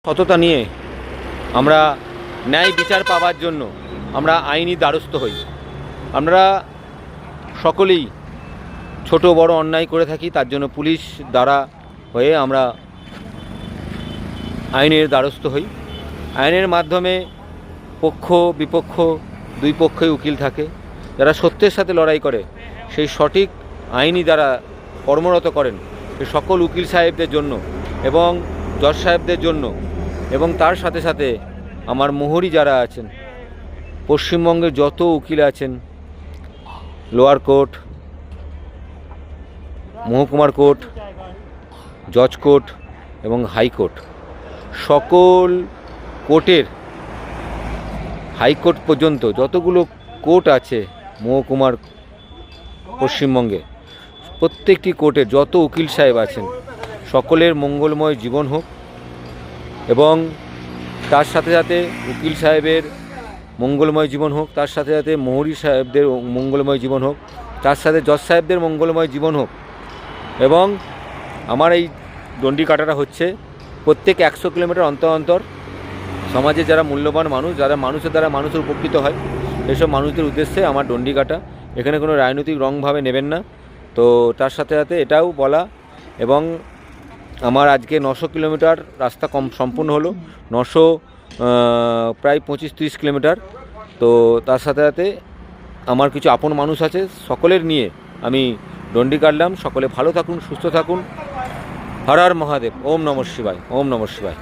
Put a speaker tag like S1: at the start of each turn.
S1: সততা নিয়ে আমরা ন্যায় বিচার পাওয়ার জন্য আমরা আইনি দ্বারস্থ হই। আমরা সকলেই ছোট বড় অন্যায় করে থাকি, তার জন্য পুলিশ দ্বারা হয়ে আমরা আইনের দ্বারস্থ হই। আইনের মাধ্যমে পক্ষ বিপক্ষ দুই পক্ষই উকিল থাকে, যারা সত্যের সাথে লড়াই করে সেই সঠিক আইনি দ্বারা কর্মরত করেন সেই সকল উকিল সাহেবদের জন্য এবং জজ সাহেবদের জন্য এবং তার সাথে সাথে আমার মোহরি যারা আছেন, পশ্চিমবঙ্গের যত উকিল আছেন, লোয়ার কোর্ট, মহকুমার কোর্ট, জজ কোর্ট এবং হাইকোর্ট, সকল কোর্টের হাইকোর্ট পর্যন্ত যতগুলো কোর্ট আছে মহকুমার পশ্চিমবঙ্গে, প্রত্যেকটি কোর্টের যত উকিল সাহেব আছেন সকলের মঙ্গলময় জীবন হোক এবং তার সাথে সাথে উকিল সাহেবের মঙ্গলময় জীবন হোক, তার সাথে সাথে মোহরি সাহেবদের মঙ্গলময় জীবন হোক, তার সাথে জজ সাহেবদের মঙ্গলময় জীবন হোক। এবং আমার এই দণ্ডি কাটাটা হচ্ছে প্রত্যেক 100 কিলোমিটার অন্তর অন্তর সমাজে যারা মূল্যবান মানুষ, যারা মানুষের দ্বারা মানুষের উপকৃত হয়, এসব মানুষদের উদ্দেশ্যে আমার দণ্ডি কাটা। এখানে কোনো রাজনৈতিক রংভাবে নেবেন না। তো তার সাথে সাথে এটাও বলা, এবং আমার আজকে 900 কিলোমিটার রাস্তা সম্পূর্ণ হলো, 900 প্রায় 25-30 কিলোমিটার। তো তার সাথে সাথে আমার কিছু আপন মানুষ আছে, সকলের নিয়ে আমি দণ্ডি কাটলাম। সকলে ভালো থাকুন, সুস্থ থাকুন। হর হর মহাদেব। ওম নমঃ শিবায়, ওম নমঃ শিবায়।